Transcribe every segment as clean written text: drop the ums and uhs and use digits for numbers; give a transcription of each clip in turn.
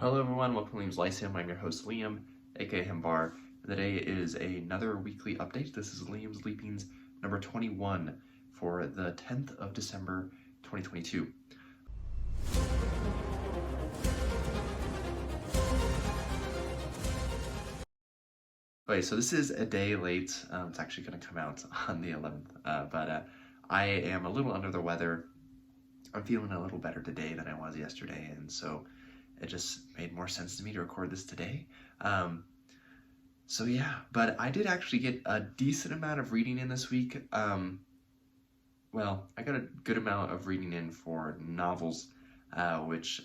Hello everyone, welcome to Liam's Lyceum. I'm your host Liam, aka Himbar. Today is another weekly update. This is Liam's Leapings number 21 for the 10th of December 2022. Okay, so this is a day late. It's actually going to come out on the 11th, but I am a little under the weather. I'm feeling a little better today than I was yesterday, and so it just made more sense to me to record this today. So yeah, but I did actually get a decent amount of reading in this week. Well, I got a good amount of reading in for novels, which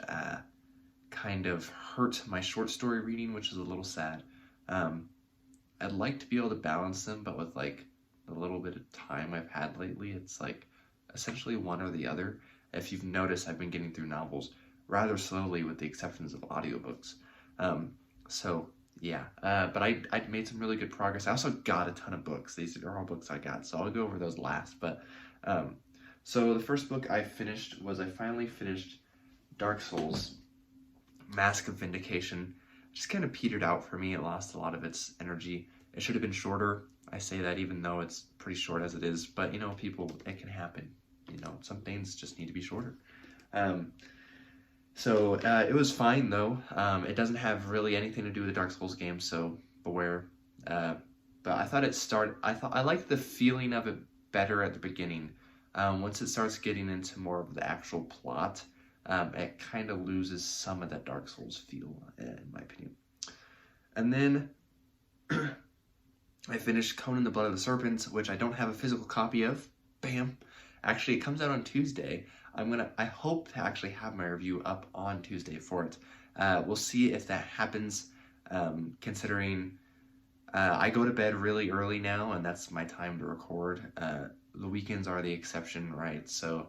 kind of hurt my short story reading, which is a little sad. I'd like to be able to balance them, but with like the little bit of time I've had lately, it's like essentially one or the other. If you've noticed, I've been getting through novels rather slowly with the exceptions of audiobooks. So yeah, but I made some really good progress. I also got a ton of books. These are all books I got, so I'll go over those last. But so the first book I finished was I finally finished Dark Souls, Mask of Vindication. Just kind of petered out for me. It lost a lot of its energy. It should have been shorter. I say that even though it's pretty short as it is, but you know, people, it can happen. You know, some things just need to be shorter. So it was fine though. It doesn't have really anything to do with the Dark Souls game, so beware. But I thought I liked the feeling of it better at the beginning. Once it starts getting into more of the actual plot, it kind of loses some of that Dark Souls feel, in my opinion. And then I finished Conan the Blood of the Serpent, which I don't have a physical copy of. Bam! Actually, it comes out on Tuesday. I hope to actually have my review up on Tuesday for it. We'll see if that happens, considering I go to bed really early now, and that's my time to record. The weekends are the exception, right? So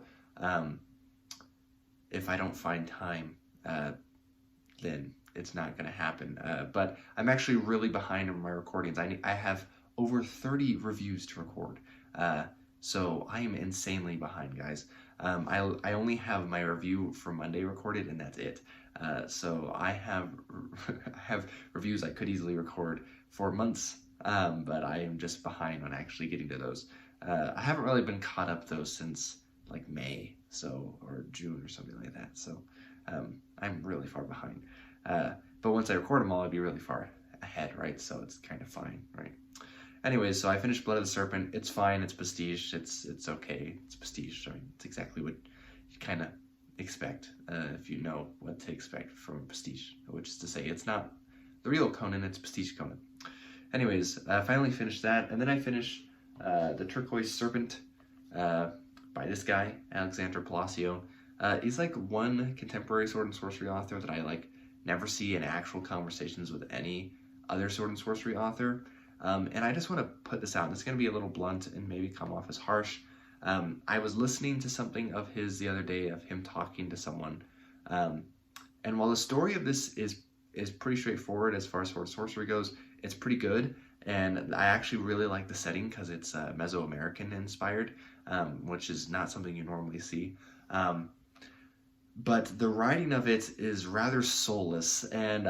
if I don't find time, then it's not going to happen. But I'm actually really behind on my recordings. I have over 30 reviews to record. So I am insanely behind, guys. I only have my review for Monday recorded, and that's it. So I have reviews I could easily record for months, but I am just behind on actually getting to those. I haven't really been caught up though since like May, or June or something like that. So I'm really far behind. But once I record them all, I'd be really far ahead, right? So it's kind of fine, right? Anyways, so I finished Blood of the Serpent. It's fine. It's prestige. It's okay. It's prestige. I mean, it's exactly what you kind of expect if you know what to expect from prestige, which is to say, it's not the real Conan. It's prestige Conan. Anyways, I finally finished that, and then I finished the Turquoise Serpent by this guy, Alexander Palacio. He's like one contemporary sword and sorcery author that I like never see in actual conversations with any other sword and sorcery author. And I just want to put this out. It's going to be a little blunt and maybe come off as harsh. I was listening to something of his the other day of him talking to someone. And while the story of this is pretty straightforward as far as sword sorcery goes, it's pretty good. And I actually really like the setting because it's Mesoamerican inspired, which is not something you normally see. But the writing of it is rather soulless, and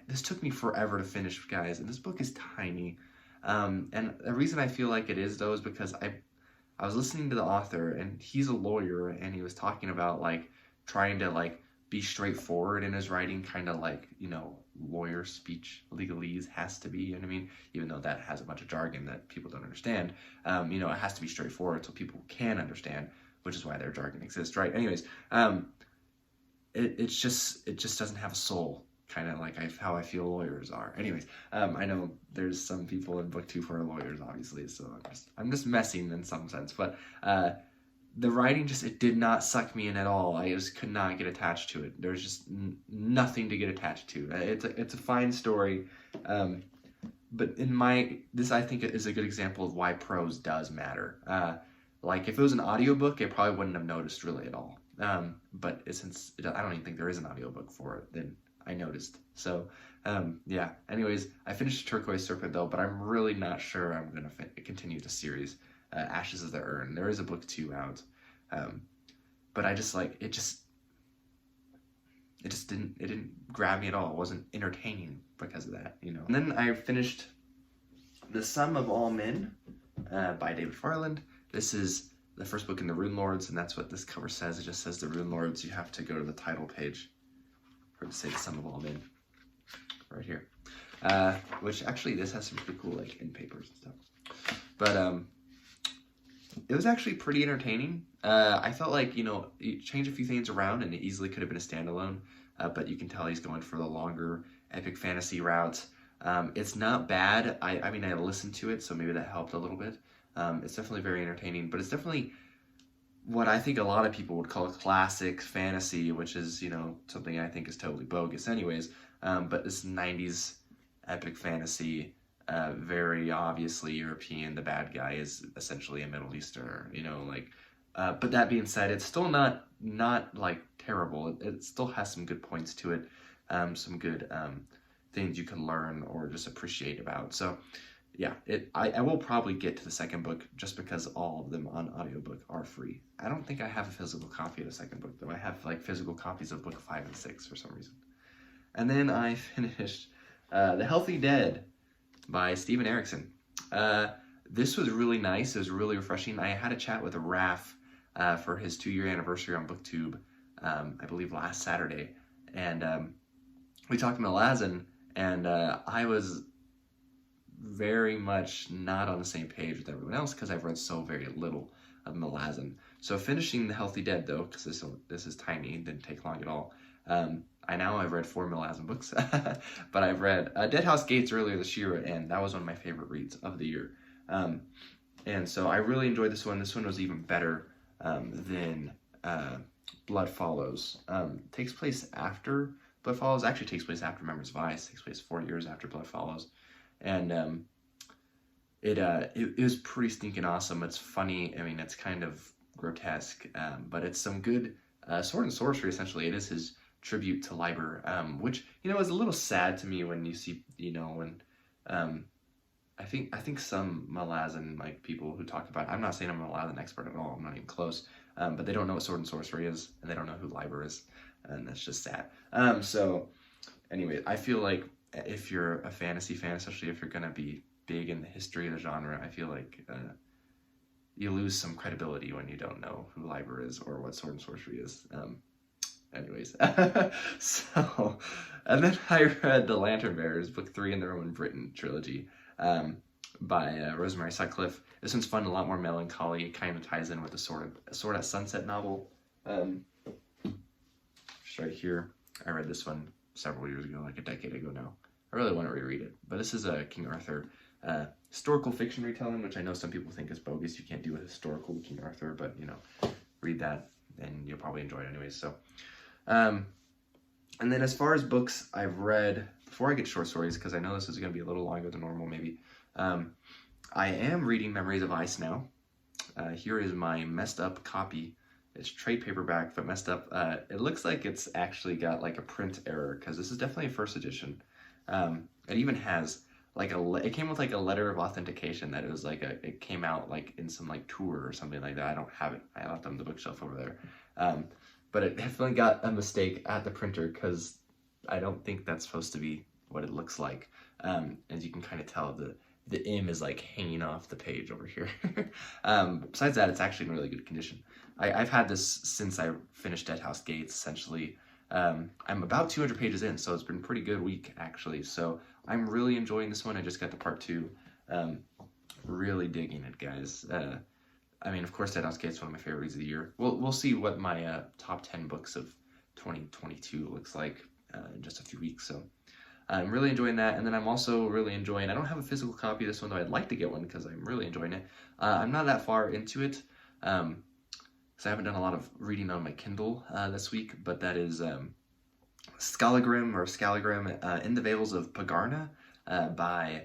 this took me forever to finish, guys. And this book is tiny, and the reason I feel like it is though is because I was listening to the author, and he's a lawyer, and he was talking about like trying to like be straightforward in his writing, kind of like, you know, lawyer speech, legalese has to be, you know what I mean? Even though that has a bunch of jargon that people don't understand, you know, it has to be straightforward so people can understand, which is why their jargon exists, right? Anyways, it just doesn't have a soul, kind of like how I feel lawyers are. Anyways, I know there's some people in book 2 who are lawyers, obviously, so I'm just messing in some sense, but the writing it did not suck me in at all. I just could not get attached to it. There's just nothing to get attached to. It's a fine story, but this I think is a good example of why prose does matter. Like if it was an audiobook, I probably wouldn't have noticed really at all. But since I don't even think there is an audiobook for it, then I noticed. So yeah. Anyways, I finished Turquoise Serpent though, but I'm really not sure I'm gonna continue the series. Ashes of the Urn. There is a book 2 out, but I just like it. it didn't grab me at all. It wasn't entertaining because of that, you know. And then I finished The Sum of All Men by David Farland. This is the first book in the Rune Lords, and that's what this cover says. It just says the Rune Lords. You have to go to the title page for it to say The Sum of All Men right here. Which actually, this has some pretty cool like end papers and stuff. But it was actually pretty entertaining. I felt like, you know, you change a few things around and it easily could have been a standalone, but you can tell he's going for the longer epic fantasy route. It's not bad. I mean, I listened to it, so maybe that helped a little bit. It's definitely very entertaining, but it's definitely what I think a lot of people would call a classic fantasy, which is, you know, something I think is totally bogus anyways. But this 90s epic fantasy, very obviously European. The bad guy is essentially a Middle Easterner, you know, like, but that being said, it's still not like terrible. It still has some good points to it, some good things you can learn or just appreciate about. So yeah, I will probably get to the second book just because all of them on audiobook are free. I don't think I have a physical copy of the second book, though. I have like physical copies of book 5 and 6 for some reason. And then I finished The Healthy Dead by Steven Erikson. This was really nice. It was really refreshing. I had a chat with Raph for his 2-year anniversary on BookTube, I believe last Saturday. And we talked Malazan, and I was very much not on the same page with everyone else because I've read so very little of Malazan. So finishing The Healthy Dead, though, because this is tiny, didn't take long at all. I've read 4 Malazan books, but I've read Dead House Gates earlier this year, and that was one of my favorite reads of the year. And so I really enjoyed this one. This one was even better than Blood Follows. Takes place after Blood Follows. Actually takes place after Memories of Ice. Takes place 4 years after Blood Follows. And it was pretty stinking awesome. It's funny. I mean, it's kind of grotesque, but it's some good sword and sorcery. Essentially, it is his tribute to Liber, which, you know, is a little sad to me when you see, you know, when I think some Malazan like people who talk about, I'm not saying I'm a Malazan expert at all. I'm not even close, but they don't know what sword and sorcery is, and they don't know who Liber is, and that's just sad. So anyway, I feel like if you're a fantasy fan, especially if you're going to be big in the history of the genre, I feel like you lose some credibility when you don't know who Liber is or what sword and sorcery is. Anyways, so, and then I read The Lantern Bearers, book 3 in the Roman Britain trilogy, by Rosemary Sutcliffe. This one's fun, a lot more melancholy. It kind of ties in with the Sword at Sunset novel. Just right here. I read this one several years ago, like a decade ago now. I really want to reread it. But this is a King Arthur historical fiction retelling, which I know some people think is bogus. You can't do a historical King Arthur, but, you know, read that and you'll probably enjoy it anyways. So, and then as far as books I've read, before I get short stories, because I know this is going to be a little longer than normal maybe, I am reading Memories of Ice now. Here is my messed up copy. It's trade paperback, but messed up. It looks like it's actually got like a print error, because this is definitely a first edition. It even has like it came with like a letter of authentication that it was like it came out like in some like tour or something like that. I don't have it. I left it on the bookshelf over there. But it definitely got a mistake at the printer, because I don't think that's supposed to be what it looks like. As you can kind of tell, the M is like hanging off the page over here. Besides that, it's actually in really good condition. I've had this since I finished Dead House Gates, essentially. I'm about 200 pages in, so it's been a pretty good week, actually. So I'm really enjoying this one. I just got to part 2. Really digging it, guys. I mean, of course, Dead House Gates is one of my favorite reads of the year. We'll see what my top 10 books of 2022 looks like in just a few weeks. So I'm really enjoying that. And then I'm also really enjoying, I don't have a physical copy of this one, though I'd like to get one because I'm really enjoying it. I'm not that far into it, because I haven't done a lot of reading on my Kindle this week, but that is Scalagram, In the Vales of Pagarna by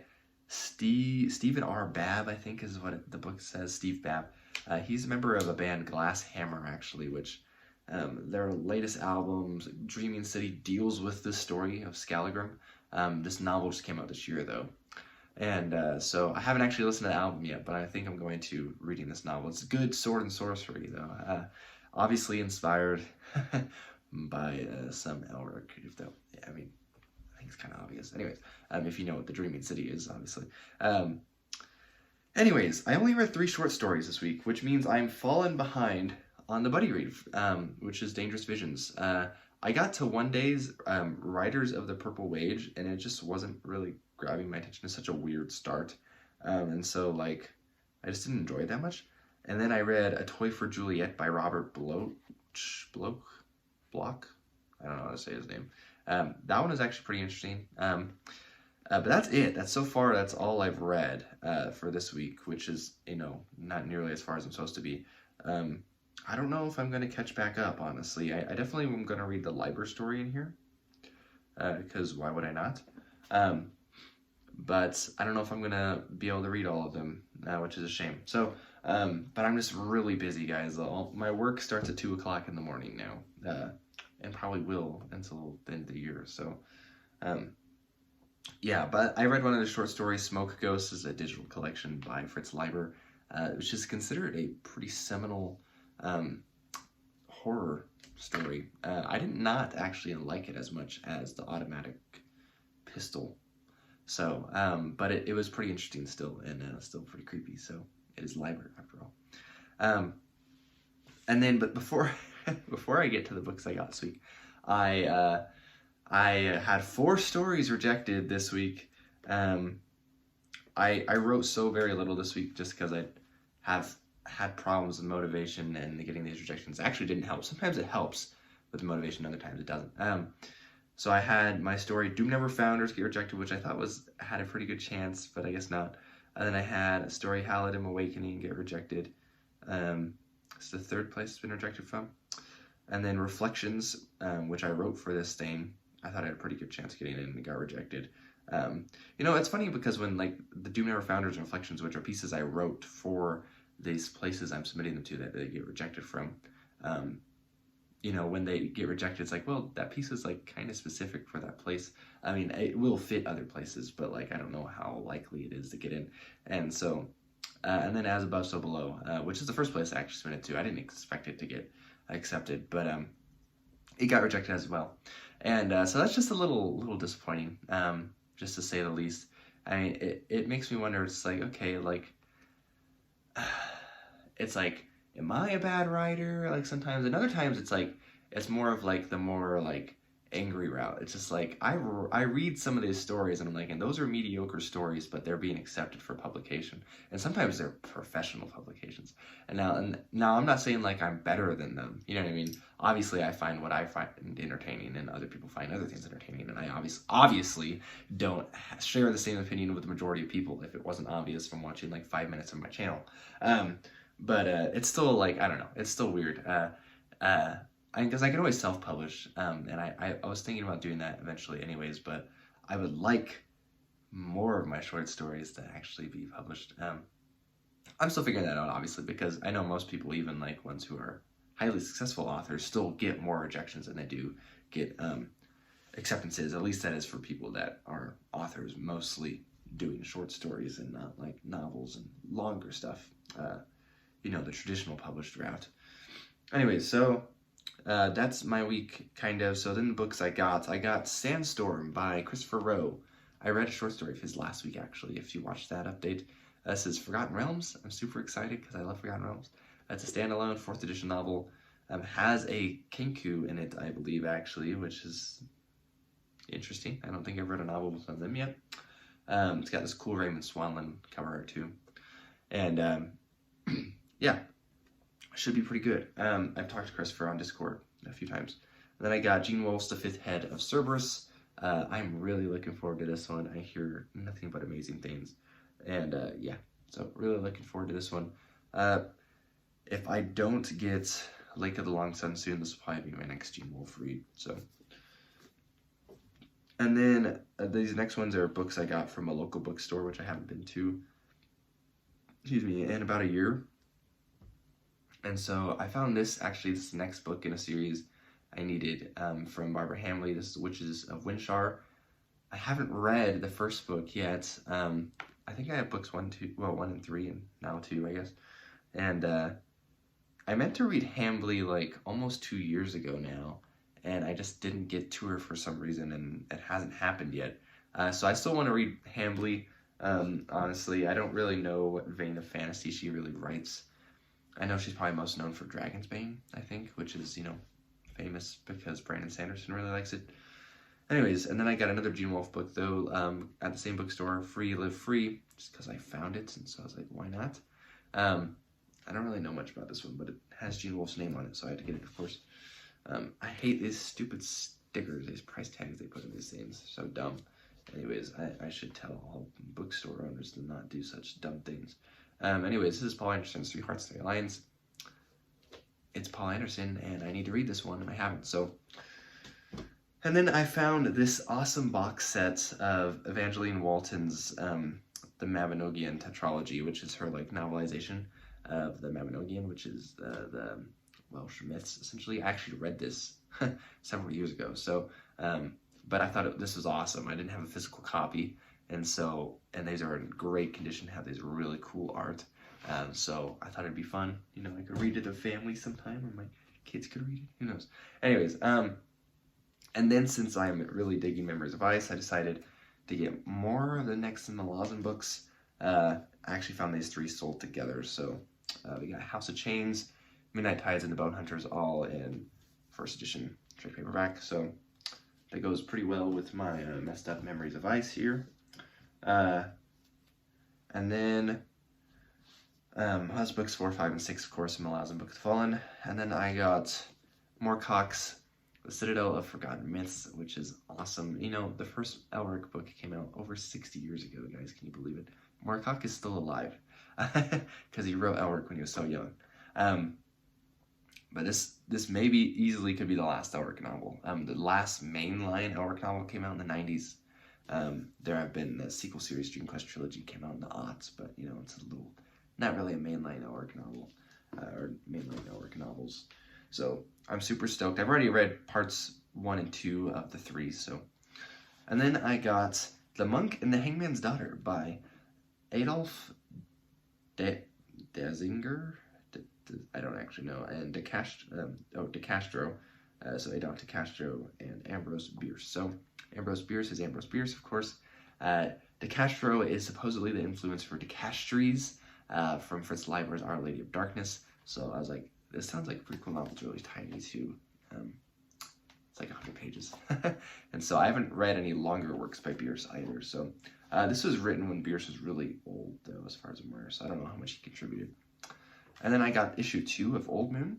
Stephen R. Babb, I think is what the book says, Steve Babb. He's a member of a band, Glass Hammer, actually, which their latest album, Dreaming City, deals with the story of Scalagram. This novel just came out this year, though. And so I haven't actually listened to the album yet, but I think I'm going to reading this novel. It's good sword and sorcery, though. Obviously inspired by some Elric. If that, I mean, I think it's kind of obvious. Anyways, if you know what the Dreaming City is, obviously. Anyways, I only read 3 short stories this week, which means I'm fallen behind on the buddy read, which is Dangerous Visions. I got to one day's Riders of the Purple Wage, and it just wasn't really grabbing my attention. It's such a weird start, and so like I just didn't enjoy it that much. And then I read A Toy for Juliet by Robert Bloch. I don't know how to say his name. That one is actually pretty interesting. But that's it. That's so far. That's all I've read for this week, which is, you know, not nearly as far as I'm supposed to be. I don't know if I'm going to catch back up, honestly. I definitely am going to read the Liber story in here, because why would I not? But I don't know if I'm going to be able to read all of them, which is a shame. So, but I'm just really busy, guys. My work starts at 2 o'clock in the morning now, and probably will until the end of the year. So, yeah, but I read one of the short stories, Smoke Ghosts, is a digital collection by Fritz Leiber, which is considered a pretty seminal horror story. I did not actually like it as much as the Automatic Pistol. So, but it was pretty interesting still, and still pretty creepy, so it is Leiber after all. And then, but before I get to the books I got this week, I had 4 stories rejected this week. I wrote so very little this week just because I have had problems with motivation, and getting these rejections actually didn't help. Sometimes it helps with the motivation, other times it doesn't. So I had my story Doom Never Founders get rejected, which I thought had a pretty good chance, but I guess not. And then I had a story Halidom Awakening get rejected. It's the 3rd place it's been rejected from. And then Reflections, which I wrote for this thing, I thought I had a pretty good chance of getting in, and it got rejected. You know, it's funny because when like the Doom Never Founders and Reflections, which are pieces I wrote for these places I'm submitting them to that they get rejected from, you know, when they get rejected, it's like, well, that piece is like kind of specific for that place. I mean, it will fit other places, but like I don't know how likely it is to get in. And so, and then As Above, So Below, which is the first place I actually submitted to. I didn't expect it to get accepted, but it got rejected as well. And so that's just a little disappointing, just to say the least. I mean, it makes me wonder. It's like, okay, like, it's like, am I a bad writer? Like sometimes, and other times it's like, it's more of like the more like angry route. It's just like, I read some of these stories and I'm like, and those are mediocre stories, but they're being accepted for publication. And sometimes they're professional publications. And now I'm not saying like I'm better than them. You know what I mean? Obviously I find what I find entertaining, and other people find other things entertaining. And I obviously don't share the same opinion with the majority of people if it wasn't obvious from watching like 5 minutes of my channel. But it's still like, I don't know, it's still weird. Because I could always self-publish, and I was thinking about doing that eventually anyways, but I would like more of my short stories to actually be published. I'm still figuring that out, obviously, because I know most people, even like ones who are highly successful authors, still get more rejections than they do get acceptances. At least that is for people that are authors mostly doing short stories and not like novels and longer stuff. You know, the traditional published route. Anyways, so that's my week, kind of. So then the books I got Sandstorm by Christopher Rowe. I read a short story of his last week, actually, if you watched that update. This is Forgotten Realms. I'm super excited because I love Forgotten Realms. It's a standalone 4th edition novel. Has a Kenku in it, I believe, actually, which is interesting. I don't think I've read a novel with one of them yet. It's got this cool Raymond Swanlin cover art, too. And, yeah. Should be pretty good. I've talked to Christopher on Discord a few times. And then I got Gene Wolfe's The Fifth Head of Cerberus. I'm really looking forward to this one. I hear nothing but amazing things. And yeah, so really looking forward to this one. If I don't get Lake of the Long Sun soon, this will probably be my next Gene Wolfe read. So, and then these next ones are books I got from a local bookstore, which I haven't been to, in about a year. And so I found this next book in a series I needed from Barbara Hamley. This is Witches of Winshar. I haven't read the first book yet. I think I have books 1 and 3, and now 2, I guess. And I meant to read Hamley like almost 2 years ago now, and I just didn't get to her for some reason, and it hasn't happened yet. So I still want to read Hambly. Honestly, I don't really know what vein of fantasy she really writes. I know she's probably most known for Dragonsbane, I think, which is, famous because Brandon Sanderson really likes it. Anyways, and then I got another Gene Wolfe book, though, at the same bookstore, Free Live Free, just because I found it, and so I was like, why not? I don't really know much about this one, but it has Gene Wolfe's name on it, so I had to get it, of course. I hate these stupid stickers, these price tags they put in these things. They're so dumb. Anyways, I should tell all bookstore owners to not do such dumb things. Anyways, this is Paul Anderson's Three Hearts, Three Lions. It's Paul Anderson, and I need to read this one, and I haven't, so... And then I found this awesome box set of Evangeline Walton's The Mabinogion tetralogy, which is her novelization of the Mabinogion, which is the Welsh myths, essentially. I actually read this several years ago, so but I thought this was awesome. I didn't have a physical copy, and these are in great condition, have these really cool art, so I thought it'd be fun. I could read it to family sometime, or my kids could read it, who knows. Anyways, and then since I'm really digging Memories of Ice, I decided to get more of the Next and Malazan books. I actually found these three sold together, so we got House of Chains, Midnight Tides, and the Bone Hunters all in first edition trade paperback, so that goes pretty well with my messed up Memories of Ice here. And then Hus books 4, 5, and 6, of course, and Malazan Book of the Fallen. And then I got Moorcock's The Citadel of Forgotten Myths, which is awesome. The first Elric book came out over 60 years ago, guys. Can you believe it? Moorcock is still alive because he wrote Elric when he was so young. But this maybe easily could be the last Elric novel. The last mainline Elric novel came out in the 90s. There have been the sequel series, Dream Quest Trilogy, came out in the aughts, but it's a little, not really a mainline Elric novel, or mainline Elric novels. So I'm super stoked. I've already read parts 1 and 2 of the 3, so. And then I got The Monk and the Hangman's Daughter by Adolf Dazinger. I don't actually know, and De Castro, so Adolf De Castro and Ambrose Bierce. So Ambrose Bierce is Ambrose Bierce, of course. De Castro is supposedly the influence for De Castries from Fritz Leiber's Our Lady of Darkness. So I was like, this sounds like a pretty cool novel. It's really tiny too. It's like 100 pages. And so I haven't read any longer works by Bierce either. So this was written when Bierce was really old, though, as far as I'm aware. So I don't know how much he contributed. And then I got issue 2 of Old Moon.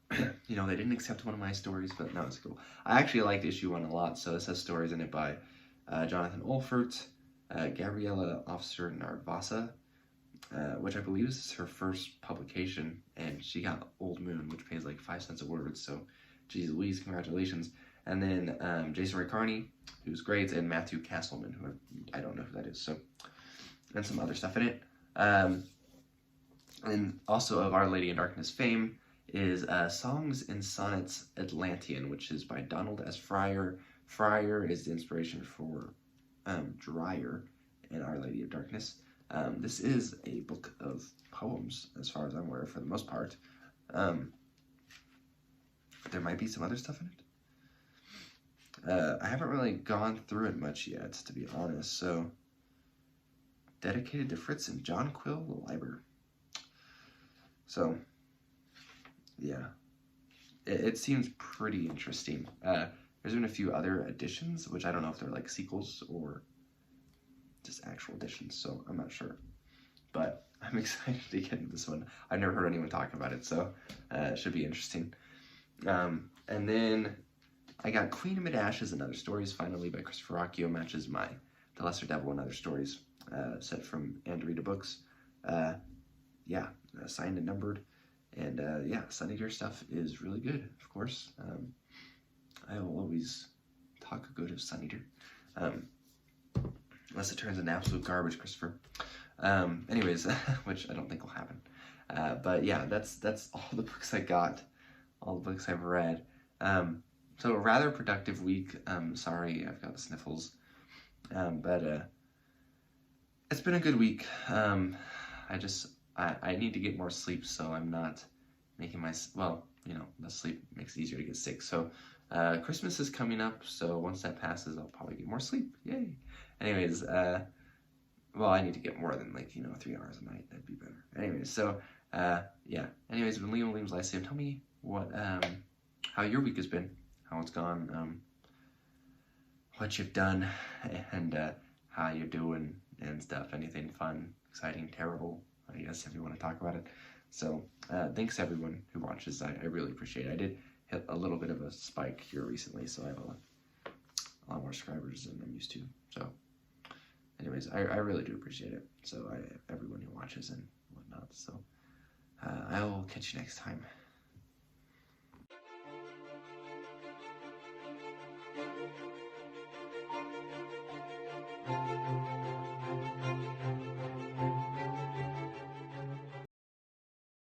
They didn't accept one of my stories, but no, it's cool. I actually liked issue 1 a lot. So this has stories in it by Jonathan Olfert, Gabriella Officer Narvasa, which I believe is her first publication, and she got Old Moon, which pays like 5 cents a word, so geez Louise, congratulations. And then Jason Riccarni, who's great, and Matthew Castleman, who I don't know who that is, so, and some other stuff in it. And also of Our Lady in Darkness fame is Songs and Sonnets Atlantean, which is by Donald S. Fryer. Fryer is the inspiration for Dreyer in Our Lady of Darkness. This is a book of poems, as far as I'm aware, for the most part. There might be some other stuff in it. I haven't really gone through it much yet, to be honest, so... Dedicated to Fritz and John Quill Leiber. So, yeah. It seems pretty interesting. There's been a few other editions, which I don't know if they're like sequels or just actual editions, so I'm not sure. But I'm excited to get into this one. I've never heard anyone talking about it, so it should be interesting. And then I got Queen Amid Ashes and Other Stories, finally, by Christopher Rocchio, matches my The Lesser Devil and Other Stories set from Andorita Books. Yeah, signed and numbered. And yeah, Sunny Deer stuff is really good, of course. I will always talk good of Sunny Deer. Unless it turns into absolute garbage, Christopher. Anyways, which I don't think will happen. But yeah, that's all the books I got. All the books I've read. So a rather productive week. Sorry, I've got the sniffles. But it's been a good week. I need to get more sleep so I'm not making my, well, you know, the sleep makes it easier to get sick. So Christmas is coming up, so once that passes, I'll probably get more sleep. Yay! Anyways, well, I need to get more than, like, you know, 3 hours a night. That'd be better. Anyways, so yeah. Anyways, when Liam's Lyceum, tell me what how your week has been, how it's gone, what you've done, and how you're doing and stuff. Anything fun, exciting, terrible, I guess, if you want to talk about it. So thanks everyone who watches. I really appreciate it. I did hit a little bit of a spike here recently, so I have a lot more subscribers than I'm used to. So anyways, I really do appreciate it. So everyone who watches and whatnot. So I will catch you next time.